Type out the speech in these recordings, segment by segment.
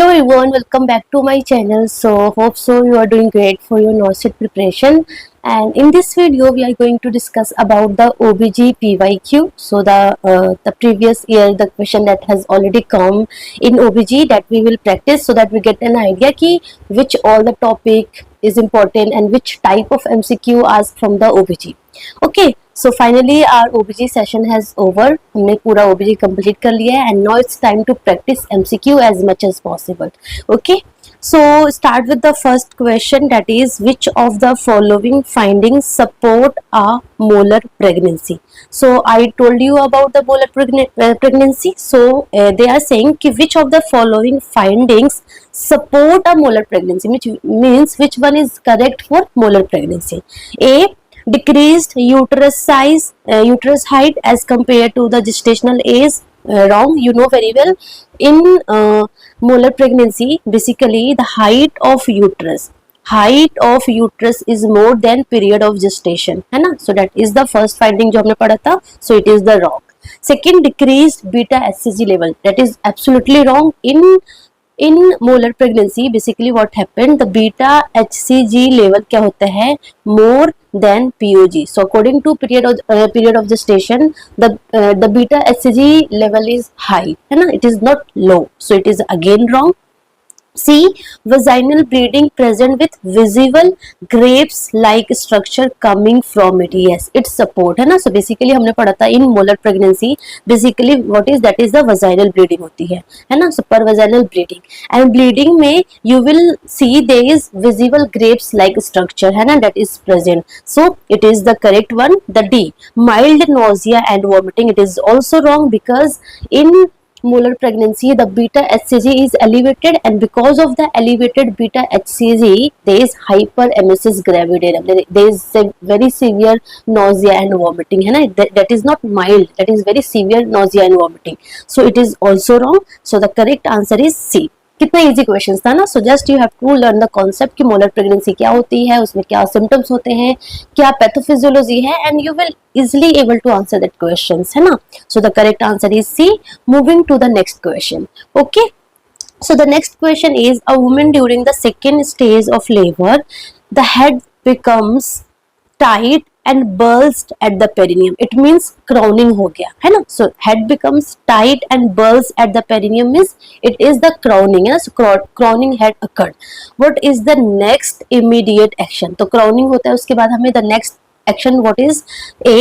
everyone, welcome back to my channel. So hope so you are doing great for your NOSET preparation. And in this video we are going to discuss about the OBG PYQ. So the previous year the question that has already come in OBG that we will practice so that we get an idea ki which all the topic is important and which type of MCQ asked from the OBG. Okay, so finally our OBG session has over. हमने पूरा OBG complete कर लिया है and now it's time to practice MCQ as much as possible. Okay, so start with the first question, that is which of the following findings support a molar pregnancy. So I told you about the molar pregnancy. So they are saying कि which of the following findings support a molar pregnancy, which means which one is correct for molar pregnancy. A, decreased uterus size, uterus height as compared to the gestational age. Wrong, you know very well. In molar pregnancy, basically the height of uterus is more than period of gestation, है ना. So that is the first finding जो हमने पढ़ा था. So it is the wrong. Second, decreased beta HCG level, that is absolutely wrong. In molar pregnancy, basically what happened, the beta HCG level क्या होता है, more than POG. So according to period of gestation, the beta HCG level is high, है ना, it is not low. So it is again wrong. C, vaginal bleeding present with visible grapes like structure coming from it. Yes, it's support, है ना. So basically हमने पढ़ा था in molar pregnancy, basically what is that is the vaginal bleeding होती है ना. So per vaginal bleeding, and bleeding में you will see there is visible grapes like structure, है ना, that is present. So it is the correct one. The D, mild nausea and vomiting, it is also wrong because in molar pregnancy the beta HCG is elevated, and because of the elevated beta HCG there is hyperemesis gravidarum, there is a very severe nausea and vomiting, है ना. That is not mild, that is very severe nausea and vomiting. So it is also wrong. So the correct answer is C. कितना easy question था ना. So just you have to learn the concept कि molar pregnancy क्या होती है, उसमें क्या symptoms होते हैं, क्या पैथोफिजियोलॉजी है, and you will easily able to answer that questions, है ना. So the correct answer is C. Moving to the next question. Okay, so the next question is, a woman during the second stage of labor, the head becomes tight and bulged at the perineum. It means crowning हो गया, है ना. So head becomes tight and bulged at the perineum means it is the crowning, है ना. So crowning had occurred. What is the next immediate action? तो crowning होता है, उसके बाद हमें the next action what is? A,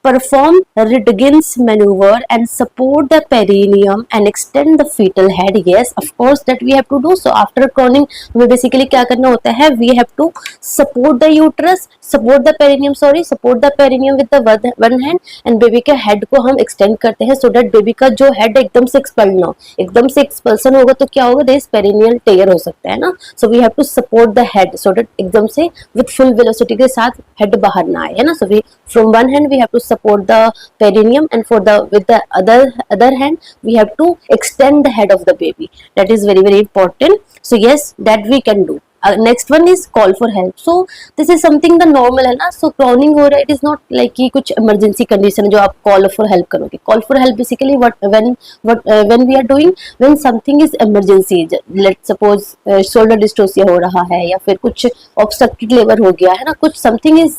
perform Röntgen's maneuver and support the perineum and extend the fetal head. Yes, of course that we have to do. So after crowning हमें basically क्या करना होता है, we have to support the uterus, support the perineum with the one hand, and baby के head को हम extend करते हैं so that baby का जो head एकदम से expel ना हो. एकदम से expulsion होगा तो क्या होगा, there is perineal tear हो सकता है ना. So we have to support the head so that एकदम से with full velocity के साथ head बाहर ना आए, है ना. So we from one hand we have to support the perineum, and with the other hand we have to extend the head of the baby. That is very very important. So yes, that we can do. Next one is call for help. So this is something the normal, है ना. सो क्रॉनिंग हो रहा है, it is not like कि कुछ emergency condition है जो आप कॉल फॉर हेल्प करोगे. Call for help basically when we are doing when something is emergency. Let's suppose shoulder dystocia हो रहा है या फिर कुछ ऑब्स्ट्रक्टेड लेबर हो गया, है ना, कुछ something is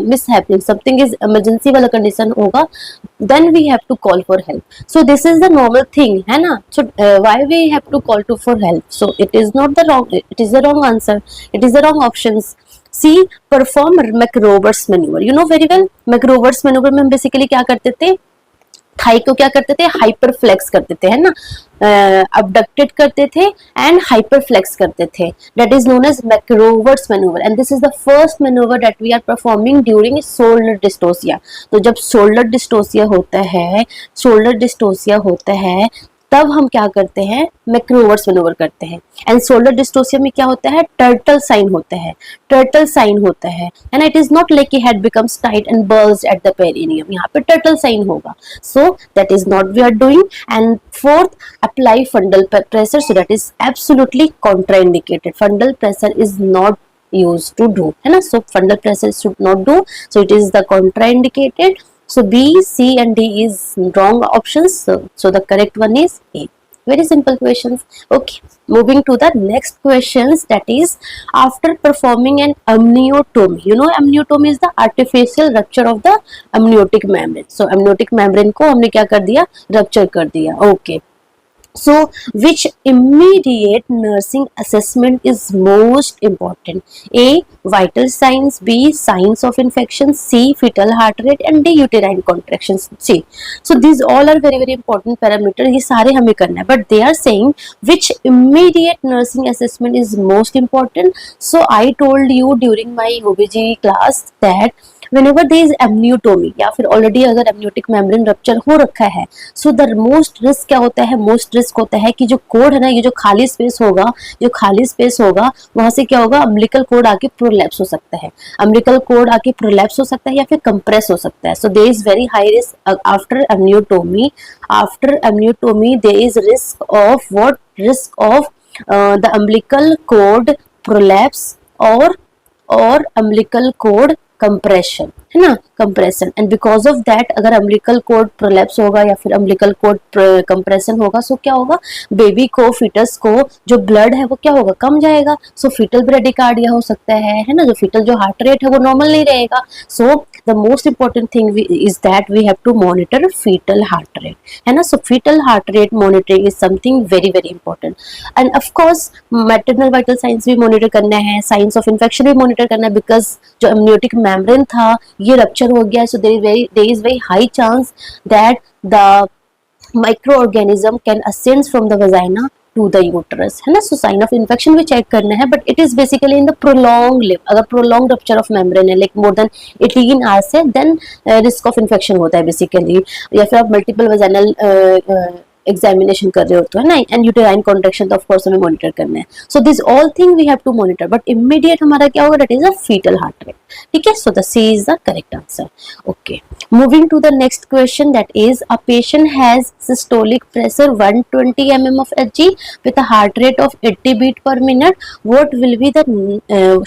miss happening, something is emergency वाला कंडीशन होगा, then we have to call for help. So this is the normal thing, है ना. So why we have to call for help? So it is not the wrong, it is the wrong answer, it is the wrong options. C, perform McRoberts maneuver. You know very well McRoberts maneuver में हम basically क्या करते थे, Thai को क्या करते थे, hyper flex करते थे, है ना, अबडक्टेड करते थे एंड हाइपर फ्लेक्स करते थे. That is known as McRoberts manoeuvre, and this is the first manoeuvre that we are performing during shoulder dystocia. तो जब शोल्डर डिस्टोसिया होता है तब हम क्या करते हैं, मैक्रोवर्ट्स मैनूवर करते हैं. एंड शोल्डर डिस्टोसिया में क्या होता है, टर्टल साइन होता है, and it is not like head becomes tight and burst at the perineum. यहाँ पे टर्टल साइन होगा. So that is not we are doing. And fourth, apply fundal pressure. So that is absolutely contraindicated. Fundal pressure is not used to do, है ना. So fundal pressure should not do. So it is the contraindicated. So B, C and D is wrong options. So the correct one is A. Very simple questions. Okay, moving to the next questions, that is after performing an amniotomy. You know amniotomy is the artificial rupture of the amniotic membrane. So amniotic membrane को हमने क्या कर दिया, rupture कर दिया. Okay. So which immediate nursing assessment is most important? A, vital signs. B, signs of infection. C, fetal heart rate. And D, uterine contractions. C. So these all are very very important parameters. ये सारे हमें करना है. But they are saying which immediate nursing assessment is most important. So I told you during my OBG class that whenever there is amniotomy या फिर already अगर amniotic membrane rupture हो रखा है, so the most risk क्या होता है, most risk होता है कि जो कोड है ना, ये जो खाली स्पेस होगा, जो खाली स्पेस होगा वहां से क्या होगा, अम्बिलिकल कोड आके प्रोलैप्स हो सकता है, अम्बिलिकल कोड आके प्रोलैप्स हो सकता है या फिर कंप्रेस हो सकता है. So there is very high risk after amniotomy. After amniotomy there is risk of what, risk of the umbilical cord prolapse or umbilical cord compression, है ना, compression. And because of that अगर umbilical cord prolapse होगा या फिर umbilical cord compression होगा, सो क्या होगा, baby को, फीटस को जो ब्लड है वो क्या होगा, कम जाएगा. सो फीटल ब्रेडिकार्डिया हो सकता है ना, जो फीटल जो हार्ट रेट है वो नॉर्मल नहीं रहेगा. So the most important thing is that we have to monitor fetal heart rate, है ना. So fetal heart rate monitoring is something very very important. And of course maternal vital signs भी monitor करना है, signs of infection भी monitor करना है, because जो amniotic membrane था ये रप्चर हो गया. So there is very high chance that the microorganism can ascend from the vagina to the uterus, है ना. सो साइन ऑफ इन्फेक्शन भी चेक करना है, but it is basically in the prolong live. अगर prolong rupture of membrane है like more than 18 hours है, then risk of infection होता है बेसिकली. या फिर आप मल्टीपल वेजाइनल एग्जामिनेशन कर रहे हो तो, है ना. एंड यूटेराइन कॉन्ट्रैक्शन तो ऑफ कोर्स हमें मॉनिटर करना है. So this all thing we have to monitor, but immediate हमारा क्या होगा, that is a fetal heart rate. ठीक है. So the C is the correct answer. Okay, moving to the next question, that is a patient has systolic pressure 120 mm of Hg with a heart rate of 80 beat per minute. What will be the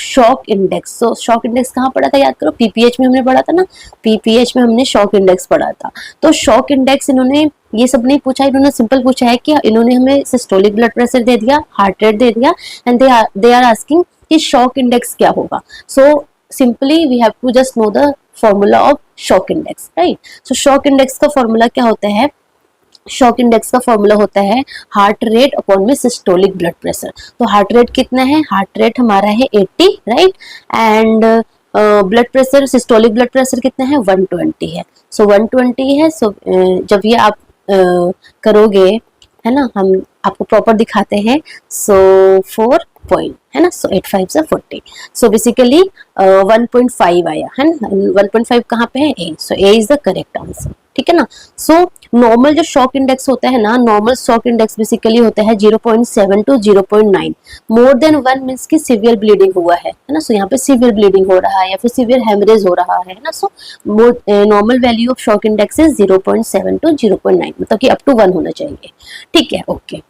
shock index? So shock index कहाँ पढ़ा था, याद करो, PPH में हमने पढ़ा था ना, PPH में हमने shock index पढ़ा था. तो shock index इन्होंने ये सब नहीं पूछा, इन्होंने सिंपल पूछा है कि इन्होंने हमें सिस्टोलिक ब्लड प्रेशर दे दिया, हार्ट रेट दे दिया, एंड दे आर आस्किंग कि शॉक इंडेक्स क्या होगा. So simply we have to just know the formula of shock index, right. So shock index का फॉर्मूला क्या होता है, शॉक इंडेक्स का फॉर्मूला होता है हार्ट रेट अपॉन में सिस्टोलिक ब्लड प्रेशर. तो हार्ट रेट कितना है, हार्ट रेट हमारा है 80, right. And blood pressure, systolic blood pressure कितना है, 120 है. सो 120 है. सो जब ये आप करोगे, है ना, हम आपको प्रॉपर दिखाते हैं. सो 4 पॉइंट, है ना. सो 8 5 से 40. सो बेसिकली 1.5 आया, है ना. 1.5 कहाँ पे है, ए. सो ए इज द करेक्ट आंसर. ठीक है ना. सो नॉर्मल जो शॉक इंडेक्स होता है ना, नॉर्मल शॉक इंडेक्स बेसिकली होता है 0.7 टू 0.9. मोर देन 1 मींस की सीवियर ब्लीडिंग हुआ है ना. सो यहाँ पे सीवियर ब्लीडिंग हो रहा है या फिर सीवियर हेमरेज हो रहा है ना. So normal value of shock index is 0.7 to 0.9, मतलब कि अप टू 1 होना चाहिए. ठीक है. Okay,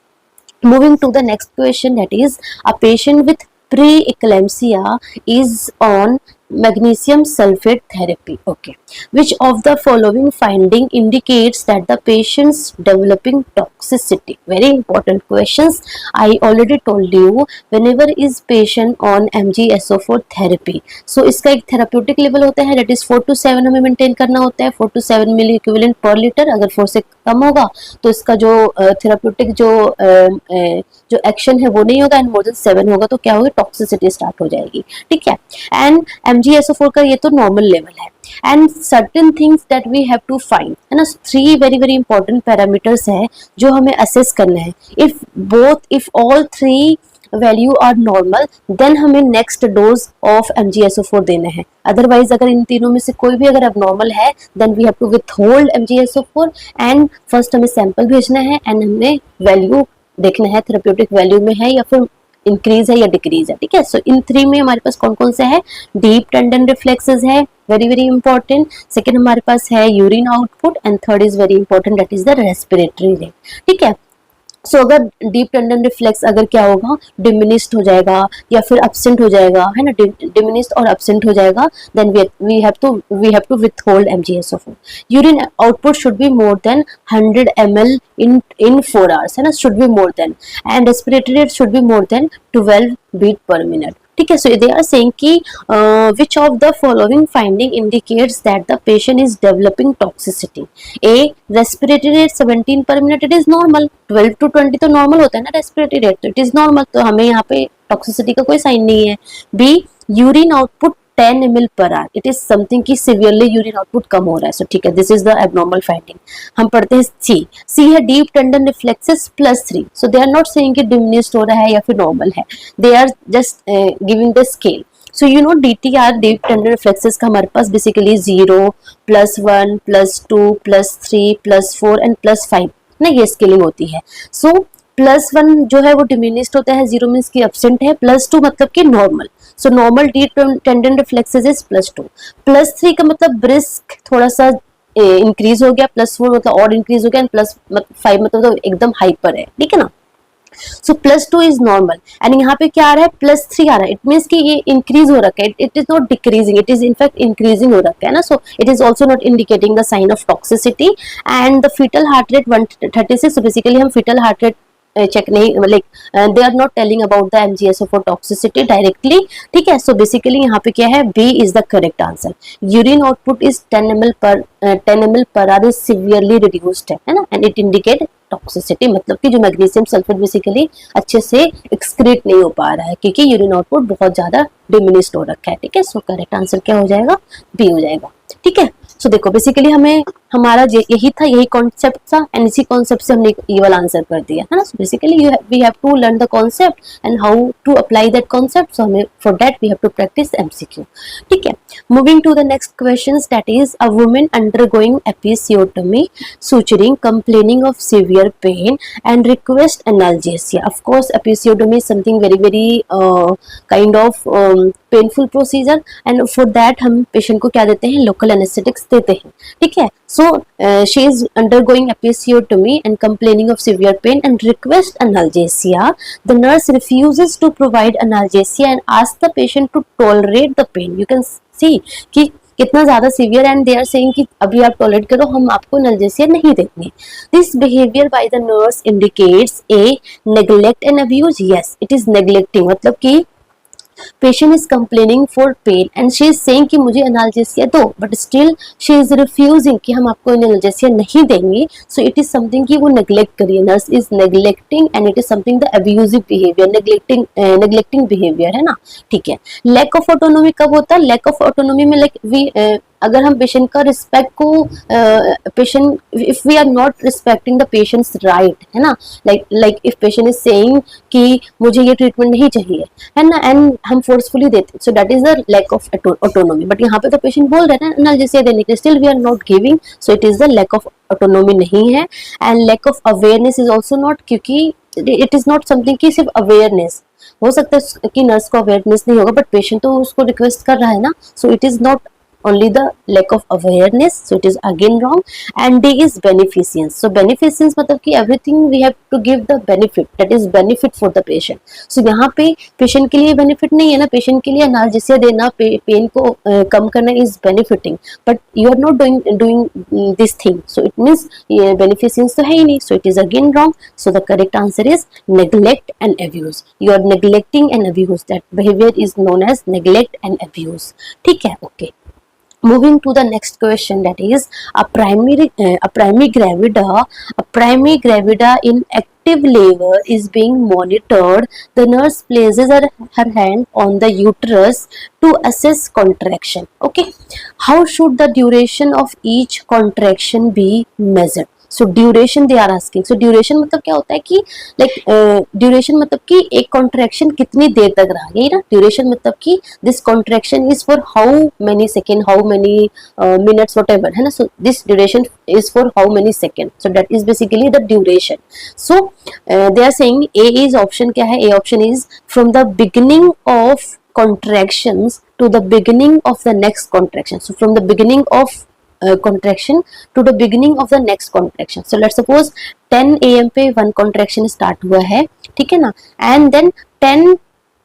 moving to the next question, that is a patient with pre-eclampsia is on magnesium sulfate therapy. Okay, which of the following finding indicates that the patient's developing toxicity? Very important questions. I already told you, whenever is patient on MgSO4 therapy, so इसका एक therapeutic level होता है, that is 4 to 7 हमें maintain करना होता है, 4 to 7 milli equivalent per liter. अगर 4 से कम होगा तो इसका जो therapeutic जो एक्शन है वो नहीं होगा, एंड मोर देन 7 होगा तो क्या होगा, टॉक्सिसिटी स्टार्ट हो जाएगी. ठीक है. एंड MgSO4 का ये तो नॉर्मल लेवल है. And certain things that we have to find, है ना. 3 वेरी वेरी इंपॉर्टेंट पैरामीटर्स है जो हमें असेस करना है. If all 3 value are normal, then हमें नेक्स्ट डोज ऑफ MgSO4 देना है. अदरवाइज अगर इन तीनों में से कोई भी अगर abnormal है, then we have to withhold MgSO4. And first हमें सैंपल भेजना है एंड हमें वैल्यू देखना है, थेरेप्यूटिक वैल्यू में है या फिर इंक्रीज है या डिक्रीज है. ठीक है. सो इन 3 में हमारे पास कौन कौन से है, डीप टेंडन रिफ्लेक्सेस है, वेरी वेरी इंपॉर्टेंट. सेकेंड हमारे पास है urine output, and third is very important, that is the respiratory rate. ठीक है. सो अगर डीप टेंडन रिफ्लेक्स अगर क्या होगा, डिमिनिश्ड हो जाएगा या फिर एब्सेंट हो जाएगा, है ना, डिमिनिश्ड और एब्सेंट हो जाएगा, then we have to withhold MgSO4. Urine output should be more than 100 ml in 4 hours, है ना, should be more than, and respiratory rate should be more than 12 beat per minute. ठीक है, सो they are saying कि which of the following finding indicates that the patient is developing toxicity. A, respiratory rate 17 पर minute, it is normal. 12 to 20 तो normal होता है ना respiratory rate, तो it is normal, तो हमें यहाँ पे टॉक्सिसिटी का कोई साइन नहीं है. B, urine output 10 ml per hour, it is something कि सिवियरली यूरिन आउटपुट कम हो रहा है, सो ठीक है, this is the abnormal finding. हम पढ़ते हैं सी है deep tendon reflexes +3. So they are not saying कि डिमिनिश्ड हो रहा है या फिर नॉर्मल है, they are just giving the scale. So you know DTR, deep tendon reflexes का हमारे पास बेसिकली 0, +1, +2, +3, +4 एंड +5 ना, ये स्केलिंग होती है. सो +1 जो है वो डिमिनिश्ड होता है, 0 मीन्स की एब्सेंट है, +2 मतलब कि normal. So normal deep tendon reflexes is +2. +3 का मतलब ब्रिस्क थोड़ा सा इंक्रीज हो गया, +4 मतलब और इंक्रीज हो गया, एंड +5 मतलब तो एकदम हाइपर है, ठीक है ना. सो +2 इज नॉर्मल, एंड यहाँ पे क्या आ रहा है, +3 आ रहा है, इट मीन्स कि ये इंक्रीज हो रखा है, it is not decreasing, it is in fact increasing हो रखा है ना. So it is also not indicating the sign of toxicity. And the fetal heart rate 136. Basically हम फीटल हार्ट रेट चेक नहीं, like they are not telling about the MgSO4 toxicity directly, ठीक है. So basically यहाँ पे क्या है, B is the correct answer. Urine output is 10 ml per hour is severely reduced, है ना, एंड इट इंडिकेट टॉक्सिसिटी, मतलब कि जो मैग्नीशियम सल्फेट बेसिकली अच्छे से एक्सक्रीट नहीं हो पा रहा है क्योंकि यूरिन आउटपुट बहुत ज्यादा डिमिनिश्ड हो रखा है, ठीक है. सो करेक्ट आंसर क्या हो जाएगा, बी हो जाएगा, ठीक है. सो देखो बेसिकली हमें हमारा यही था, यही कॉन्सेप्ट था, एंड इसी कॉन्सेप्ट से हमने ये वाला आंसर कर दिया, है ना. So basically we have to learn the concept and how to apply that concept. So हमें for that we have to practise MCQ, ठीक है. Moving to the next questions, that is a woman undergoing episiotomy, suturing, complaining of severe pain and request analgesia. Of course episiotomy is something very kind of painful procedure, and for that हम patient को क्या देते हैं, local anaesthetics देते हैं, ठीक है. So she is undergoing episiotomy and complaining of severe pain and request analgesia. The nurse refuses to provide analgesia and ask the patient to tolerate the pain. You can see कि कितना ज्यादा severe, and they are saying कि अभी आप tolerate करो, हम आपको analgesia नहीं देंगे. This behaviour by the nurse indicates a, neglect and abuse. Yes, it is neglecting, मतलब कि patient is complaining for pain and she is saying कि मुझे एनाल्जेसिया दो, but still she is refusing कि हम आपको एनाल्जेसिया नहीं देंगे. so it is something कि वो neglect करिए, nurse is neglecting and it is something the abusive behavior, neglecting behavior, है ना, ठीक है. lack of autonomy कब होता है, lack of autonomy में like we अगर हम पेशेंट का रिस्पेक्ट को patient, if we are not respecting the patients right, है ना, like if patient is saying कि मुझे ये ट्रीटमेंट नहीं चाहिए, है ना, एंड हम फोर्सफुली देते, so that is the lack of autonomy. But यहाँ पे तो पेशेंट बोल रहे हैं ना जैसे देने के, still we are not giving, so it is the lack of autonomy नहीं है. And lack of awareness is also not, क्योंकि इट इज नॉट समथिंग कि सिर्फ अवेयरनेस हो सकता है कि नर्स को अवेयरनेस नहीं होगा, बट पेशेंट तो उसको रिक्वेस्ट कर रहा है ना, so it is not only the lack of awareness, so it is again wrong. And D is beneficence. So beneficence मतलब कि everything we have to give the benefit, that is benefit for the patient. So यहाँ पे patient के लिए benefit नहीं है ना, patient के लिए analgesia देना, pain को कम करना is benefiting, but you are not doing this thing, so it means beneficence तो है ही नहीं, so it is again wrong. So the correct answer is neglect and abuse. You are neglecting and abuse. That behavior is known as neglect and abuse. ठीक है, okay. Moving to the next question, that is a primary gravida in active labor is being monitored. The nurse places her hand on the uterus to assess contraction. Okay, how should the duration of each contraction be measured? So duration they are asking. So duration मतलब क्या होता है कि like duration मतलब कि एक contraction कितनी देर तक रहा, यही ना ड्यूरेशन मतलब कि this contraction is for how many second, how many minutes, whatever, है ना. So this duration is for how many second, so that is basically the duration. So they are saying A is option क्या है, A option is from the beginning of contractions to the beginning of the next contraction. So from the beginning of contraction to the beginning of the next contraction. So let's suppose 10 am पे one contraction start हुआ है, ठीक है ना, and then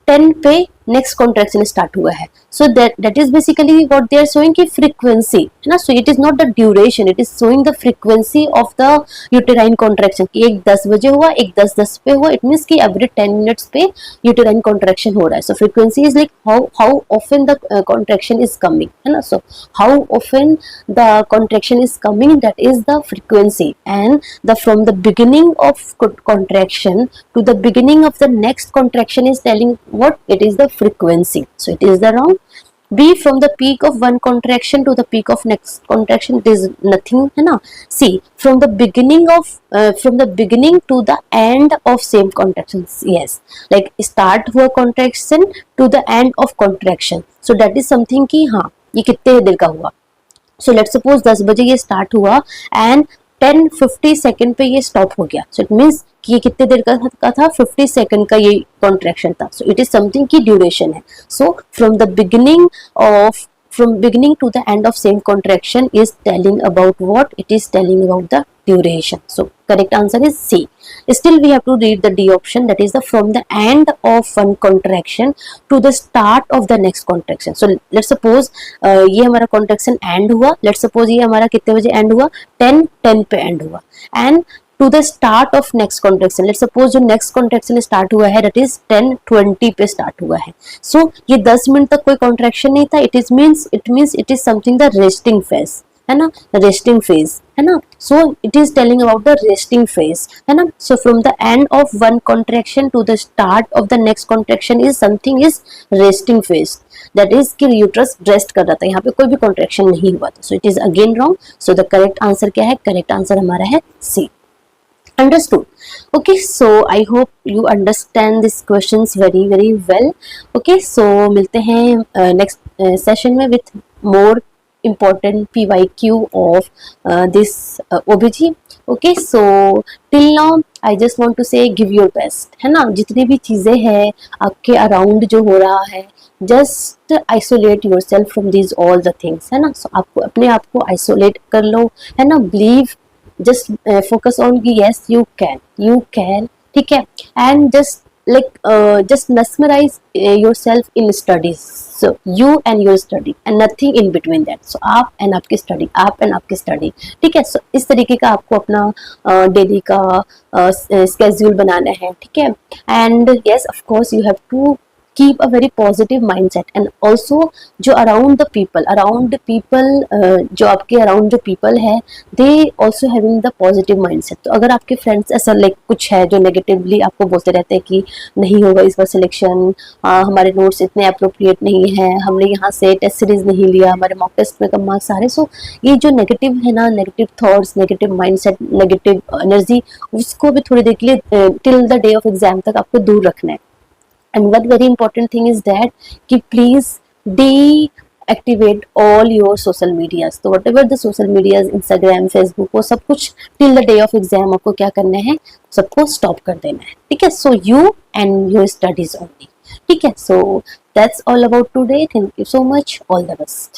10 पे next contraction start हुआ है. So that is basically what they are showing की फ्रीक्वेंसी है ना. So it is not the duration, it is showing the frequency of the uterine contraction. एक 10 बजे हुआ, एक 10 पे हुआ, इट मीन्स कि एवरी 10 मिनट्स पे यूटेराइन कॉन्ट्रैक्शन हो रहा है. So frequency is like how often the contraction is coming, है ना. So how often the contraction is coming, that is the frequency. And the from the beginning of contraction to the beginning of the next contraction is telling what it is the frequency. So it is the wrong. B, from the peak of one contraction to the peak of next contraction, it is nothing, है ना. C, from the beginning to the end of same contractions, yes, like start हुआ contraction to the end of contraction. So that is something कि हाँ ये कितने देर का हुआ. So let's suppose 10 बजे ये start हुआ and 10:50 सेकेंड पे ये स्टॉप हो गया. सो इट मीन्स कि ये कितने देर का था, 50 सेकेंड का ये कॉन्ट्रैक्शन था. सो इट इज समथिंग की ड्यूरेशन है. So from beginning to the end of same contraction is telling about what? It is telling about the duration. So correct answer is C. Still we have to read the D option, that is the from the end of one contraction to the start of the next contraction. So let's suppose ये हमारा contraction end हुआ. Let's suppose ये हमारा कितने बजे end हुआ, 10 पे end हुआ. And to the start of next contraction, let's suppose जो next contraction start हुआ है, that is 10:20 पे start हुआ है. So ये 10 मिनट तक कोई contraction नहीं था. It means it is something the resting phase, है ना, resting phase, है ना. So it is telling about the resting phase, है ना. So from the end of one contraction to the start of the next contraction is something is resting phase. That is कि uterus rest कर रहा था, यहाँ पे कोई भी कॉन्ट्रैक्शन नहीं हुआ था. सो it is again wrong. So the correct answer क्या है? करेक्ट आंसर हमारा है सी. Understood. Okay, so I hope you understand these questions very well. Okay, so मिलते हैं next session में with more important PYQ of this OBG. Okay, so till now I just want to say give your best, है ना. जितनी भी चीज़ें हैं आपके अराउंड जो हो रहा है, just isolate yourself from these all the things, है ना. So आपको अपने आप को isolate कर लो, है ना. Believe, just focus on yes you can, ठीक है. And just like just mesmerize yourself in studies. So you and your study and nothing in between that. So आप and आपकी study, ठीक है. So इस तरीके का आपको अपना डेली का स्केड्यूल बनाना है, ठीक है. And yes, of course you have to keep a very positive mindset. And also जो around the people जो आपके around जो people है, they also having the positive mindset. तो अगर आपके friends ऐसा like कुछ है जो negatively आपको बोलते रहते हैं कि नहीं होगा इस बार सिलेक्शन, हमारे नोट्स इतने अप्रोप्रिएट नहीं है, हमने यहाँ से टेस्ट सीरीज नहीं लिया, हमारे मॉक टेस्ट में कम मार्क्स आ रहे. सो ये जो नेगेटिव है ना, negative thoughts, negative mindset, negative energy, उसको भी थोड़ी देर के लिए till the day of exam तक आपको दूर रखना है. And one very important thing is that कि please deactivate all your social medias. तो whatever the social medias, Instagram, Facebook, वो सब कुछ till the day of exam आपको क्या करना है, सबको stop कर देना है, ठीक है. So you and your studies only, ठीक है. So that's all about today. Thank you so much. All the best.